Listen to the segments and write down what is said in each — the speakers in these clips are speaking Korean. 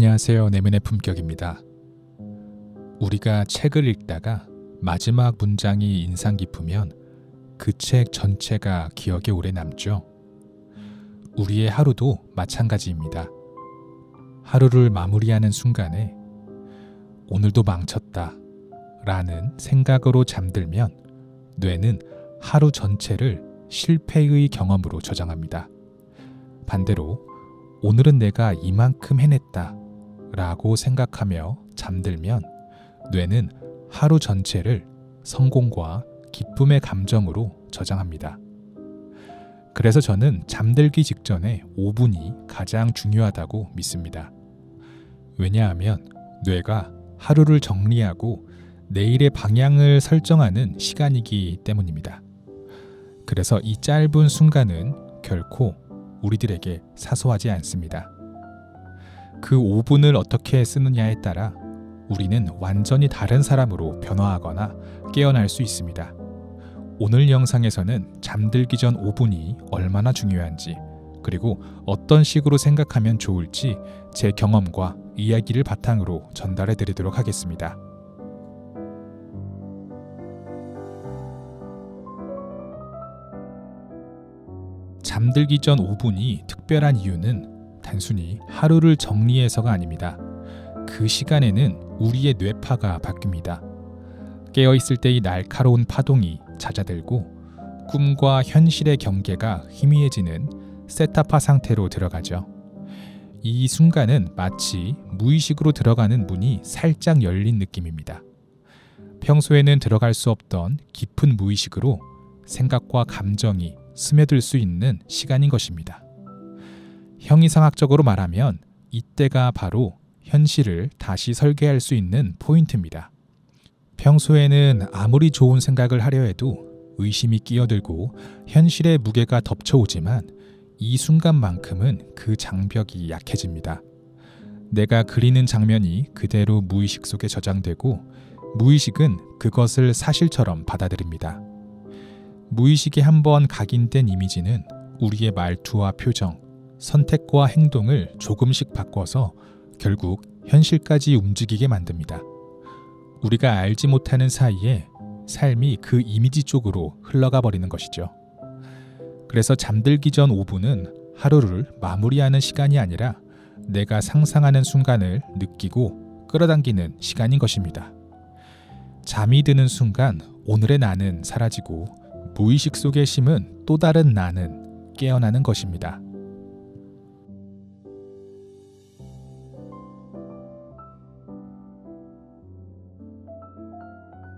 안녕하세요. 내면의 품격입니다. 우리가 책을 읽다가 마지막 문장이 인상 깊으면 그 책 전체가 기억에 오래 남죠. 우리의 하루도 마찬가지입니다. 하루를 마무리하는 순간에 오늘도 망쳤다 라는 생각으로 잠들면 뇌는 하루 전체를 실패의 경험으로 저장합니다. 반대로 오늘은 내가 이만큼 해냈다 라고 생각하며 잠들면 뇌는 하루 전체를 성공과 기쁨의 감정으로 저장합니다. 그래서 저는 잠들기 직전에 5분이 가장 중요하다고 믿습니다. 왜냐하면 뇌가 하루를 정리하고 내일의 방향을 설정하는 시간이기 때문입니다. 그래서 이 짧은 순간은 결코 우리들에게 사소하지 않습니다. 그 5분을 어떻게 쓰느냐에 따라 우리는 완전히 다른 사람으로 변화하거나 깨어날 수 있습니다. 오늘 영상에서는 잠들기 전 5분이 얼마나 중요한지, 그리고 어떤 식으로 생각하면 좋을지 제 경험과 이야기를 바탕으로 전달해 드리도록 하겠습니다. 잠들기 전 5분이 특별한 이유는 단순히 하루를 정리해서가 아닙니다. 그 시간에는 우리의 뇌파가 바뀝니다. 깨어있을 때의 날카로운 파동이 잦아들고 꿈과 현실의 경계가 희미해지는 세타파 상태로 들어가죠. 이 순간은 마치 무의식으로 들어가는 문이 살짝 열린 느낌입니다. 평소에는 들어갈 수 없던 깊은 무의식으로 생각과 감정이 스며들 수 있는 시간인 것입니다. 형이상학적으로 말하면 이때가 바로 현실을 다시 설계할 수 있는 포인트입니다. 평소에는 아무리 좋은 생각을 하려 해도 의심이 끼어들고 현실의 무게가 덮쳐오지만 이 순간만큼은 그 장벽이 약해집니다. 내가 그리는 장면이 그대로 무의식 속에 저장되고 무의식은 그것을 사실처럼 받아들입니다. 무의식에 한번 각인된 이미지는 우리의 말투와 표정, 선택과 행동을 조금씩 바꿔서 결국 현실까지 움직이게 만듭니다. 우리가 알지 못하는 사이에 삶이 그 이미지 쪽으로 흘러가 버리는 것이죠. 그래서 잠들기 전 5분은 하루를 마무리하는 시간이 아니라 내가 상상하는 순간을 느끼고 끌어당기는 시간인 것입니다. 잠이 드는 순간 오늘의 나는 사라지고 무의식 속에 심은 또 다른 나는 깨어나는 것입니다.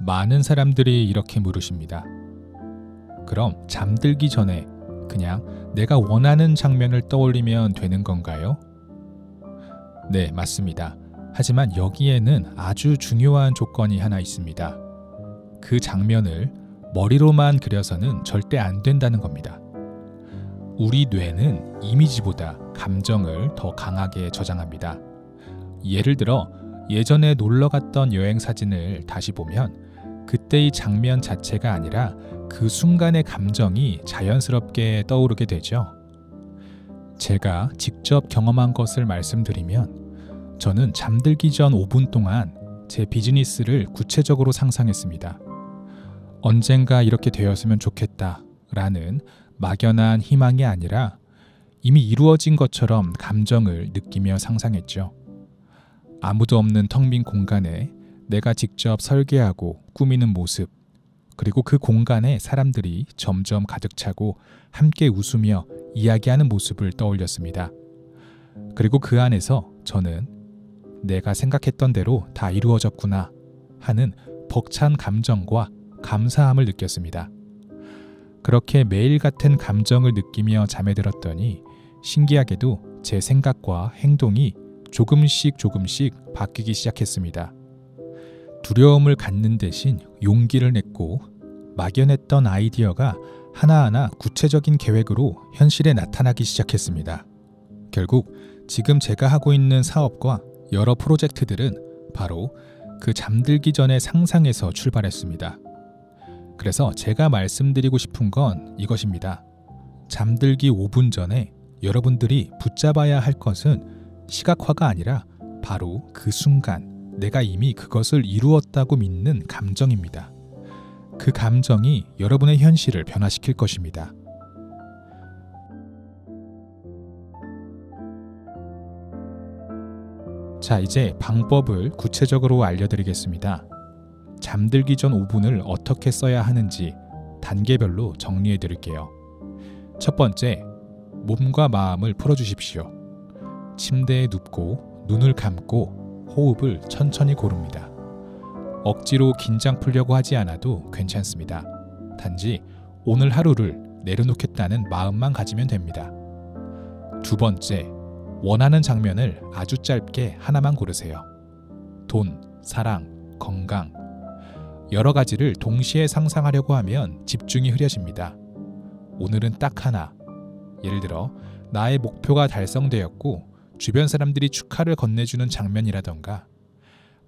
많은 사람들이 이렇게 물으십니다. 그럼 잠들기 전에 그냥 내가 원하는 장면을 떠올리면 되는 건가요? 네, 맞습니다. 하지만 여기에는 아주 중요한 조건이 하나 있습니다. 그 장면을 머리로만 그려서는 절대 안 된다는 겁니다. 우리 뇌는 이미지보다 감정을 더 강하게 저장합니다. 예를 들어 예전에 놀러 갔던 여행 사진을 다시 보면 그때의 장면 자체가 아니라 그 순간의 감정이 자연스럽게 떠오르게 되죠. 제가 직접 경험한 것을 말씀드리면 저는 잠들기 전 5분 동안 제 비즈니스를 구체적으로 상상했습니다. 언젠가 이렇게 되었으면 좋겠다 라는 막연한 희망이 아니라 이미 이루어진 것처럼 감정을 느끼며 상상했죠. 아무도 없는 텅 빈 공간에 내가 직접 설계하고 꾸미는 모습, 그리고 그 공간에 사람들이 점점 가득 차고 함께 웃으며 이야기하는 모습을 떠올렸습니다. 그리고 그 안에서 저는 내가 생각했던 대로 다 이루어졌구나 하는 벅찬 감정과 감사함을 느꼈습니다. 그렇게 매일 같은 감정을 느끼며 잠에 들었더니 신기하게도 제 생각과 행동이 조금씩 바뀌기 시작했습니다. 두려움을 갖는 대신 용기를 냈고 막연했던 아이디어가 하나하나 구체적인 계획으로 현실에 나타나기 시작했습니다. 결국 지금 제가 하고 있는 사업과 여러 프로젝트들은 바로 그 잠들기 전의 상상에서 출발했습니다. 그래서 제가 말씀드리고 싶은 건 이것입니다. 잠들기 5분 전에 여러분들이 붙잡아야 할 것은 시각화가 아니라 바로 그 순간 내가 이미 그것을 이루었다고 믿는 감정입니다. 그 감정이 여러분의 현실을 변화시킬 것입니다. 자, 이제 방법을 구체적으로 알려드리겠습니다. 잠들기 전 5분을 어떻게 써야 하는지 단계별로 정리해 드릴게요. 첫 번째, 몸과 마음을 풀어주십시오. 침대에 눕고 눈을 감고 호흡을 천천히 고릅니다. 억지로 긴장 풀려고 하지 않아도 괜찮습니다. 단지 오늘 하루를 내려놓겠다는 마음만 가지면 됩니다. 두 번째, 원하는 장면을 아주 짧게 하나만 고르세요. 돈, 사랑, 건강. 여러 가지를 동시에 상상하려고 하면 집중이 흐려집니다. 오늘은 딱 하나. 예를 들어 나의 목표가 달성되었고 주변 사람들이 축하를 건네주는 장면이라던가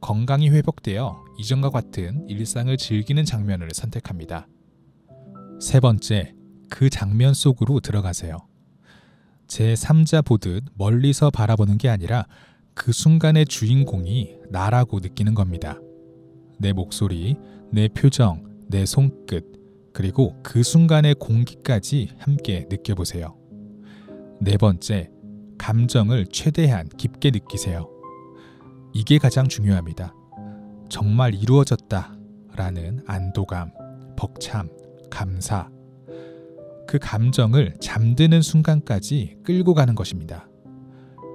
건강이 회복되어 이전과 같은 일상을 즐기는 장면을 선택합니다. 세 번째, 그 장면 속으로 들어가세요. 제3자 보듯 멀리서 바라보는 게 아니라 그 순간의 주인공이 나라고 느끼는 겁니다. 내 목소리, 내 표정, 내 손끝, 그리고 그 순간의 공기까지 함께 느껴보세요. 네 번째, 감정을 최대한 깊게 느끼세요. 이게 가장 중요합니다. 정말 이루어졌다 라는 안도감, 벅참, 감사. 그 감정을 잠드는 순간까지 끌고 가는 것입니다.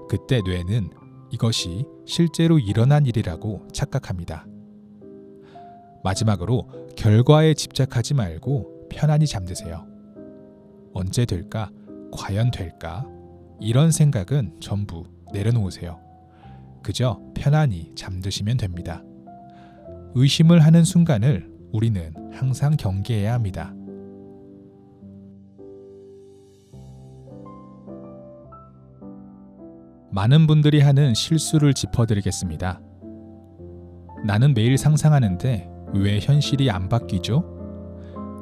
그때 뇌는 이것이 실제로 일어난 일이라고 착각합니다. 마지막으로 결과에 집착하지 말고 편안히 잠드세요. 언제 될까? 과연 될까? 이런 생각은 전부 내려놓으세요. 그저 편안히 잠드시면 됩니다. 의심을 하는 순간을 우리는 항상 경계해야 합니다. 많은 분들이 하는 실수를 짚어드리겠습니다. 나는 매일 상상하는데 왜 현실이 안 바뀌죠?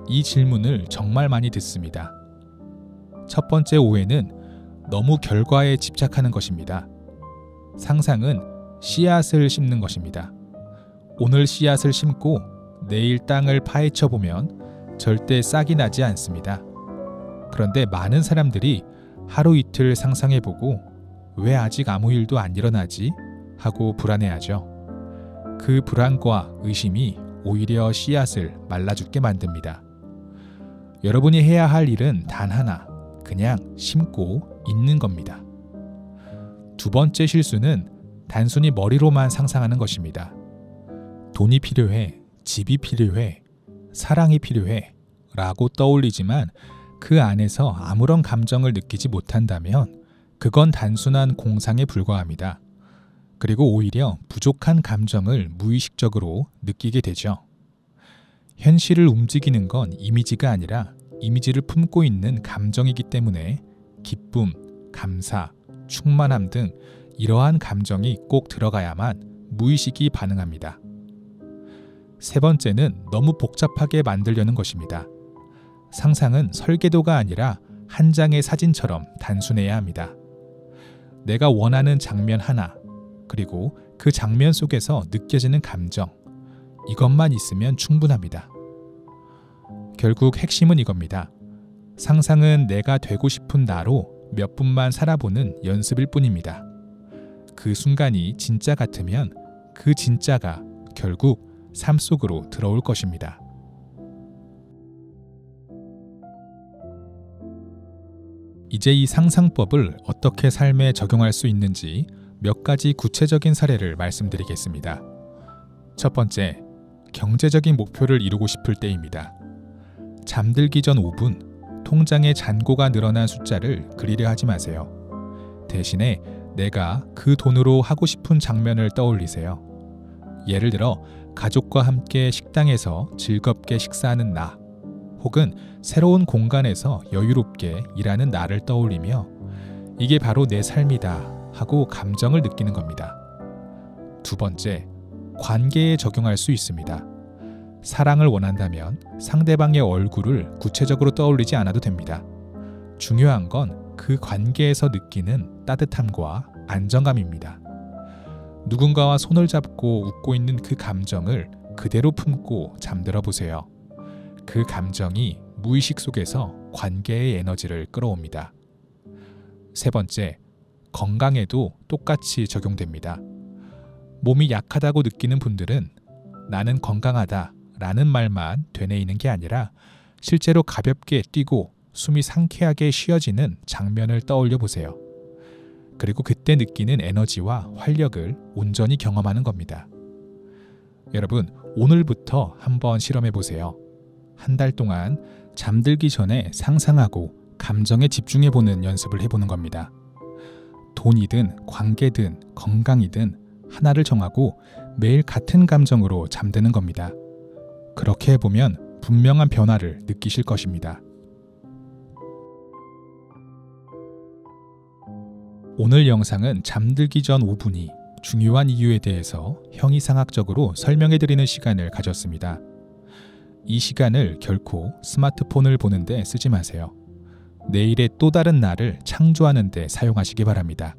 이 질문을 정말 많이 듣습니다. 첫 번째 오해는 너무 결과에 집착하는 것입니다. 상상은 씨앗을 심는 것입니다. 오늘 씨앗을 심고 내일 땅을 파헤쳐 보면 절대 싹이 나지 않습니다. 그런데 많은 사람들이 하루 이틀 상상해보고 왜 아직 아무 일도 안 일어나지? 하고 불안해하죠. 그 불안과 의심이 오히려 씨앗을 말라 죽게 만듭니다. 여러분이 해야 할 일은 단 하나, 그냥 심고 있는 겁니다. 두 번째 실수는 단순히 머리로만 상상하는 것입니다. 돈이 필요해, 집이 필요해, 사랑이 필요해 라고 떠올리지만 그 안에서 아무런 감정을 느끼지 못한다면 그건 단순한 공상에 불과합니다. 그리고 오히려 부족한 감정을 무의식적으로 느끼게 되죠. 현실을 움직이는 건 이미지가 아니라 이미지를 품고 있는 감정이기 때문에 기쁨, 감사, 충만함 등 이러한 감정이 꼭 들어가야만 무의식이 반응합니다. 세 번째는 너무 복잡하게 만들려는 것입니다. 상상은 설계도가 아니라 한 장의 사진처럼 단순해야 합니다. 내가 원하는 장면 하나, 그리고 그 장면 속에서 느껴지는 감정, 이것만 있으면 충분합니다. 결국 핵심은 이겁니다. 상상은 내가 되고 싶은 나로 몇 분만 살아보는 연습일 뿐입니다. 그 순간이 진짜 같으면 그 진짜가 결국 삶 속으로 들어올 것입니다. 이제 이 상상법을 어떻게 삶에 적용할 수 있는지 몇 가지 구체적인 사례를 말씀드리겠습니다. 첫 번째, 경제적인 목표를 이루고 싶을 때입니다. 잠들기 전 5분, 통장에 잔고가 늘어난 숫자를 그리려 하지 마세요. 대신에 내가 그 돈으로 하고 싶은 장면을 떠올리세요. 예를 들어 가족과 함께 식당에서 즐겁게 식사하는 나, 혹은 새로운 공간에서 여유롭게 일하는 나를 떠올리며 이게 바로 내 삶이다 하고 감정을 느끼는 겁니다. 두 번째, 관계에 적용할 수 있습니다. 사랑을 원한다면 상대방의 얼굴을 구체적으로 떠올리지 않아도 됩니다. 중요한 건 그 관계에서 느끼는 따뜻함과 안정감입니다. 누군가와 손을 잡고 웃고 있는 그 감정을 그대로 품고 잠들어 보세요. 그 감정이 무의식 속에서 관계의 에너지를 끌어옵니다. 세 번째, 건강에도 똑같이 적용됩니다. 몸이 약하다고 느끼는 분들은 나는 건강하다 라는 말만 되뇌이는 게 아니라 실제로 가볍게 뛰고 숨이 상쾌하게 쉬어지는 장면을 떠올려 보세요. 그리고 그때 느끼는 에너지와 활력을 온전히 경험하는 겁니다. 여러분, 오늘부터 한번 실험해 보세요. 한 달 동안 잠들기 전에 상상하고 감정에 집중해 보는 연습을 해보는 겁니다. 돈이든 관계든 건강이든 하나를 정하고 매일 같은 감정으로 잠드는 겁니다. 그렇게 해보면 분명한 변화를 느끼실 것입니다. 오늘 영상은 잠들기 전 5분이 중요한 이유에 대해서 형이상학적으로 설명해드리는 시간을 가졌습니다. 이 시간을 결코 스마트폰을 보는데 쓰지 마세요. 내일의 또 다른 날을 창조하는 데 사용하시기 바랍니다.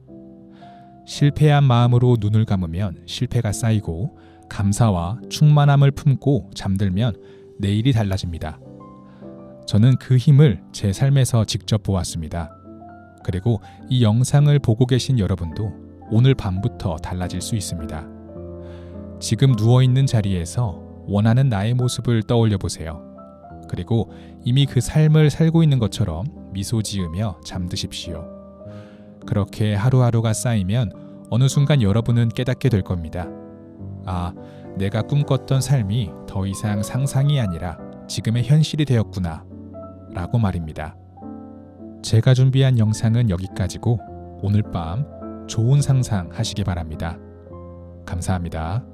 실패한 마음으로 눈을 감으면 실패가 쌓이고 감사와 충만함을 품고 잠들면 내일이 달라집니다. 저는 그 힘을 제 삶에서 직접 보았습니다. 그리고 이 영상을 보고 계신 여러분도 오늘 밤부터 달라질 수 있습니다. 지금 누워있는 자리에서 원하는 나의 모습을 떠올려 보세요. 그리고 이미 그 삶을 살고 있는 것처럼 미소 지으며 잠드십시오. 그렇게 하루하루가 쌓이면 어느 순간 여러분은 깨닫게 될 겁니다. 아, 내가 꿈꿨던 삶이 더 이상 상상이 아니라 지금의 현실이 되었구나 라고 말입니다. 제가 준비한 영상은 여기까지고 오늘 밤 좋은 상상 하시기 바랍니다. 감사합니다.